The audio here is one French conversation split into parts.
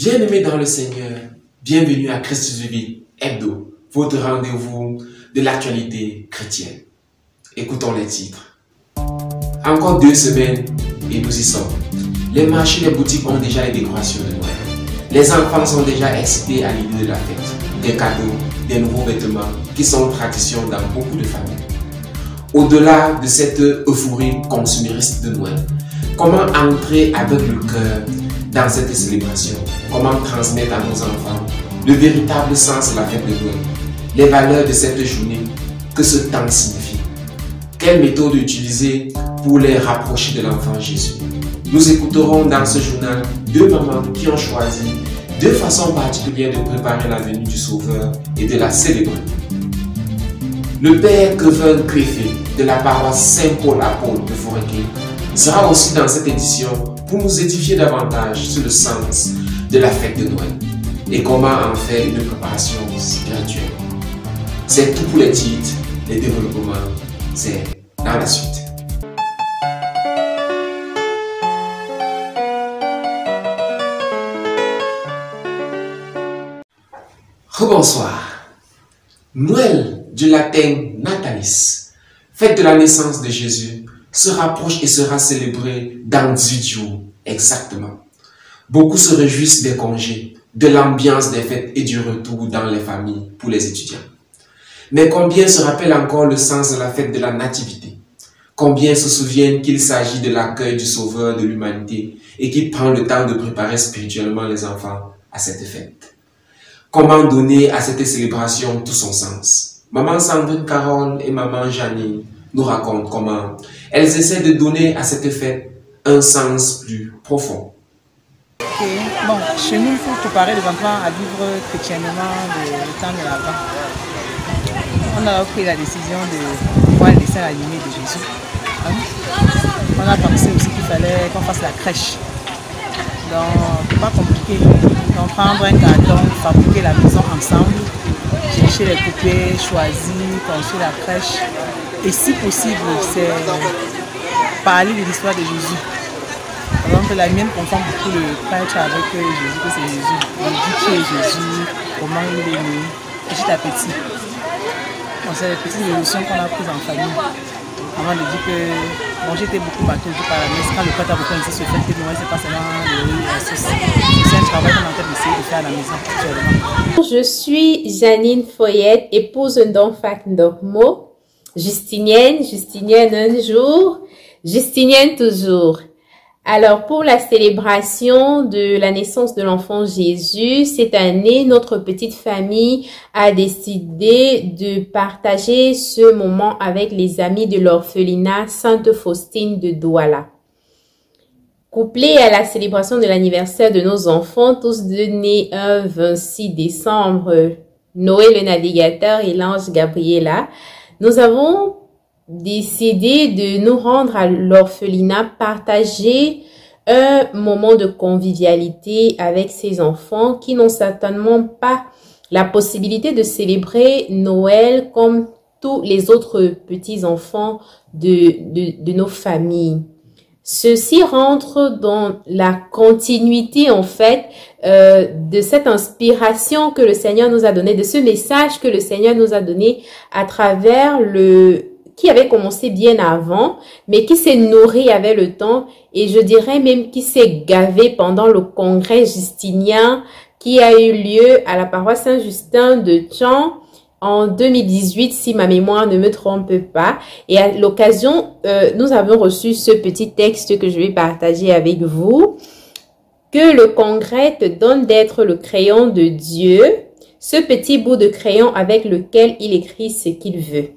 Bien-aimés dans le Seigneur, bienvenue à Christus Vivit Hebdo, votre rendez-vous de l'actualité chrétienne. Écoutons les titres. Encore 2 semaines et nous y sommes. Les marchés, les boutiques ont déjà les décorations de Noël. Les enfants sont déjà excités à l'idée de la fête. Des cadeaux, des nouveaux vêtements qui sont tradition dans beaucoup de familles. Au-delà de cette euphorie consumériste de Noël, comment entrer avec le cœur dans cette célébration? Comment transmettre à nos enfants le véritable sens de la fête de Noël, les valeurs de cette journée, que ce temps signifie? Quelle méthode utiliser pour les rapprocher de l'enfant Jésus? Nous écouterons dans ce journal 2 mamans qui ont choisi 2 façons particulières de préparer la venue du Sauveur et de la célébrer. Le père Kevin Cléfé de la paroisse Saint-Paul-Apôtre de Fourquet sera aussi dans cette édition pour nous édifier davantage sur le sens de la fête de Noël et comment en faire une préparation spirituelle. C'est tout pour les titres, les développements, c'est dans la suite. Rebonsoir. Noël, du latin natalis, fête de la naissance de Jésus, se rapproche et sera célébrée dans 18 jours exactement. Beaucoup se réjouissent des congés, de l'ambiance des fêtes et du retour dans les familles pour les étudiants. Mais combien se rappellent encore le sens de la fête de la nativité? Combien se souviennent qu'il s'agit de l'accueil du Sauveur de l'humanité et qu'il prend le temps de préparer spirituellement les enfants à cette fête? Comment donner à cette célébration tout son sens? Maman Sandrine Carole et maman Janine nous racontent comment elles essaient de donner à cette fête un sens plus profond. Bon, chez nous, il faut préparer les enfants à vivre chrétiennement le temps de l'Avent. On a pris la décision de voir le dessin animé de Jésus. On a pensé aussi qu'il fallait qu'on fasse la crèche. Donc, c'est pas compliqué. Donc, prendre un carton, fabriquer la maison ensemble, chercher les poupées, choisir, construire la crèche. Et si possible, c'est parler de l'histoire de Jésus. Par exemple, la mienne confond beaucoup le prêtre avec Jésus, que c'est Jésus. On dit qui est Jésus, comment il est né, petit à petit. Donc, c'est les petites évolutions qu'on a prises en famille. Avant de dire que bon, j'étais beaucoup battue par la messe. Quand le prêtre a beaucoup insisté sur le fait que Noël, c'est pas seulement la sauce. C'est un travail qu'on est en train d'essayer de faire à la maison actuellement. Je suis Janine Foyette, épouse d'un fac Ndokmo, Justinienne un jour, Justinienne toujours. Alors, pour la célébration de la naissance de l'enfant Jésus, cette année, notre petite famille a décidé de partager ce moment avec les amis de l'orphelinat Sainte Faustine de Douala. Couplé à la célébration de l'anniversaire de nos enfants, tous deux nés un 26 décembre, Noé le navigateur et l'ange Gabriela, nous avons décidé de nous rendre à l'orphelinat, partager un moment de convivialité avec ces enfants qui n'ont certainement pas la possibilité de célébrer Noël comme tous les autres petits-enfants de nos familles. Ceci rentre dans la continuité en fait de cette inspiration que le Seigneur nous a donnée, de ce message que le Seigneur nous a donné à travers qui avait commencé bien avant, mais qui s'est nourri avec le temps et je dirais même qui s'est gavé pendant le congrès justinien qui a eu lieu à la paroisse Saint-Justin de Tchan en 2018, si ma mémoire ne me trompe pas. Et à l'occasion, nous avons reçu ce petit texte que je vais partager avec vous. Que le congrès te donne d'être le crayon de Dieu, ce petit bout de crayon avec lequel il écrit ce qu'il veut.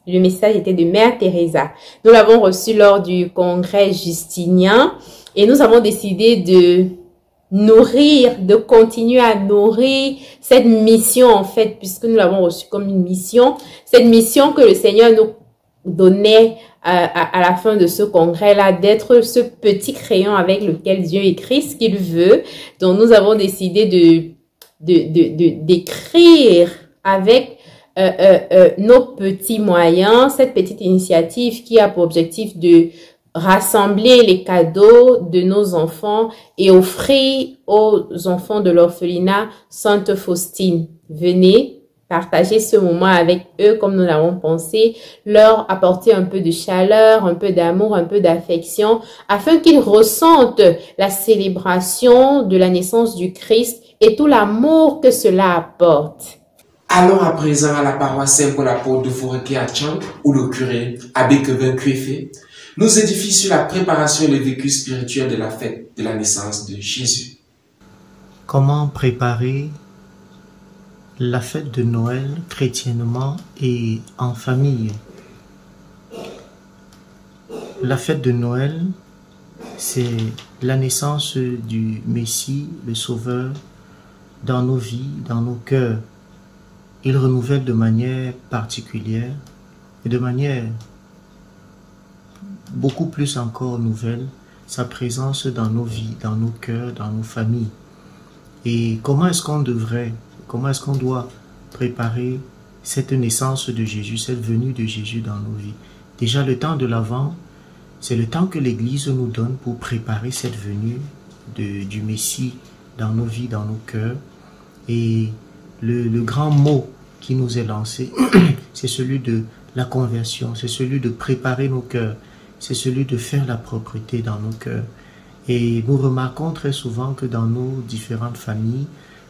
Le message était de Mère Teresa. Nous l'avons reçu lors du congrès justinien et nous avons décidé de nourrir, de continuer à nourrir cette mission en fait, puisque nous l'avons reçu comme une mission, cette mission que le Seigneur nous donnait à la fin de ce congrès-là, d'être ce petit crayon avec lequel Dieu écrit ce qu'il veut. Donc nous avons décidé d'écrire avec nos petits moyens, cette petite initiative qui a pour objectif de rassembler les cadeaux de nos enfants et offrir aux enfants de l'orphelinat Sainte Faustine. Venez partager ce moment avec eux comme nous l'avons pensé, leur apporter un peu de chaleur, un peu d'amour, un peu d'affection, afin qu'ils ressentent la célébration de la naissance du Christ et tout l'amour que cela apporte. Allons à présent à la paroisse Saint-Paul-Apôtre de Fourquet à Tchang, où le curé, Abbé Kevin Kuefe, nous édifie sur la préparation et le vécu spirituel de la fête de la naissance de Jésus. Comment préparer la fête de Noël chrétiennement et en famille? La fête de Noël, c'est la naissance du Messie, le Sauveur, dans nos vies, dans nos cœurs. Il renouvelle de manière particulière et de manière beaucoup plus encore nouvelle sa présence dans nos vies, dans nos cœurs, dans nos familles. Et comment est-ce qu'on doit préparer cette naissance de Jésus, cette venue de Jésus dans nos vies? Déjà, le temps de l'Avent, c'est le temps que l'Église nous donne pour préparer cette venue du Messie dans nos vies, dans nos cœurs. Et le grand mot qui nous est lancé, c'est celui de la conversion, c'est celui de préparer nos cœurs, c'est celui de faire la propreté dans nos cœurs. Et nous remarquons très souvent que dans nos différentes familles,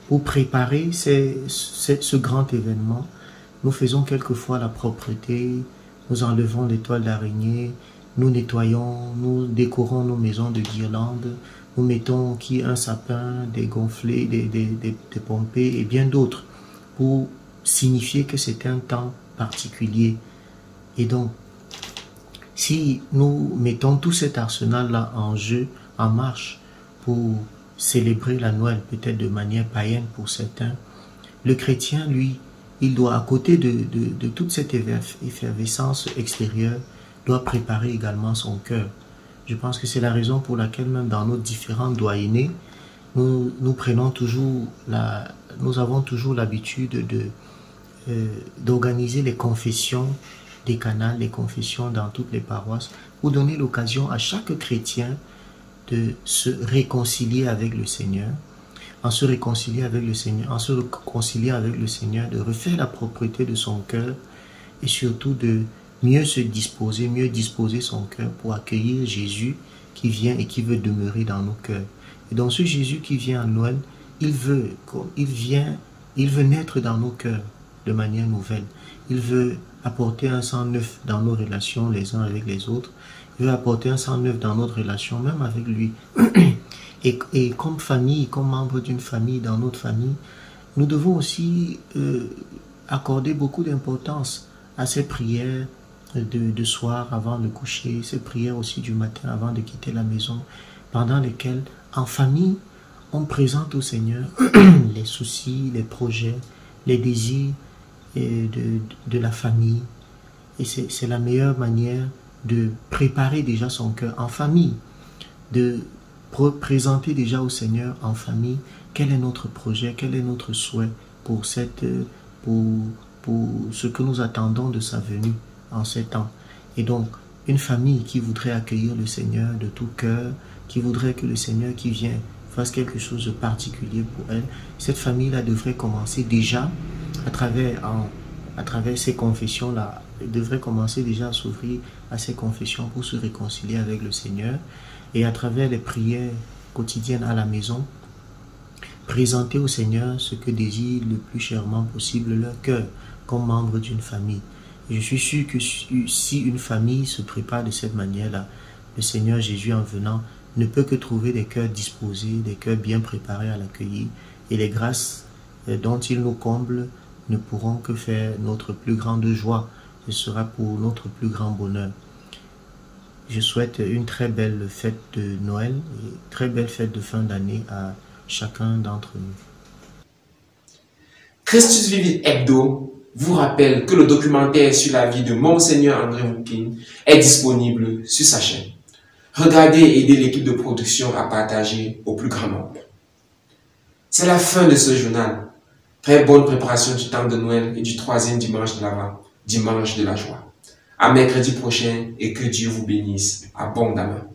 pour préparer ce grand événement, nous faisons quelquefois la propreté, nous enlevons les toiles d'araignée, nous nettoyons, nous décorons nos maisons de guirlandes, nous mettons un sapin, des gonflés, des pompées et bien d'autres pour signifier que c'est un temps particulier. Et donc, si nous mettons tout cet arsenal-là en jeu, en marche, pour célébrer la Noël, peut-être de manière païenne pour certains, le chrétien, lui, il doit, à côté de toute cette effervescence extérieure, doit préparer également son cœur. Je pense que c'est la raison pour laquelle même dans nos différents doyennés, nous avons toujours l'habitude d'organiser les confessions décanales, les confessions dans toutes les paroisses, pour donner l'occasion à chaque chrétien de se réconcilier avec le Seigneur, en se réconciliant avec le Seigneur, de refaire la propreté de son cœur et surtout de mieux se disposer, mieux disposer son cœur pour accueillir Jésus qui vient et qui veut demeurer dans nos cœurs. Et donc ce Jésus qui vient à Noël, il veut naître dans nos cœurs de manière nouvelle. Il veut apporter un sang neuf dans nos relations les uns avec les autres. Il veut apporter un sang neuf dans notre relation, même avec lui. Et comme famille, comme membre d'une famille, dans notre famille, nous devons aussi accorder beaucoup d'importance à ces prières de soir avant de coucher, ces prières aussi du matin avant de quitter la maison, pendant lesquelles, en famille, on présente au Seigneur les soucis, les projets, les désirs de la famille. Et c'est la meilleure manière de préparer déjà son cœur en famille, de présenter déjà au Seigneur en famille quel est notre projet, quel est notre souhait pour ce que nous attendons de sa venue en ces temps. Et donc, une famille qui voudrait accueillir le Seigneur de tout cœur, qui voudrait que le Seigneur qui vient fasse quelque chose de particulier pour elle, cette famille-là devrait commencer déjà à travers ces confessions-là, devrait commencer déjà à s'ouvrir à ces confessions pour se réconcilier avec le Seigneur et à travers les prières quotidiennes à la maison, présenter au Seigneur ce que désire le plus chèrement possible leur cœur comme membre d'une famille. Et je suis sûr que si une famille se prépare de cette manière-là, le Seigneur Jésus en venant ne peut que trouver des cœurs disposés, des cœurs bien préparés à l'accueillir, et les grâces dont il nous comble ne pourront que faire notre plus grande joie. Ce sera pour notre plus grand bonheur. Je souhaite une très belle fête de Noël et très belle fête de fin d'année à chacun d'entre nous. Christus Vivit Hebdo vous rappelle que le documentaire sur la vie de Monseigneur André Moukine est disponible sur sa chaîne. Regardez et aidez l'équipe de production à partager au plus grand nombre. C'est la fin de ce journal. Très bonne préparation du temps de Noël et du troisième dimanche de l'Avent, dimanche de la joie. À mercredi prochain et que Dieu vous bénisse abondamment.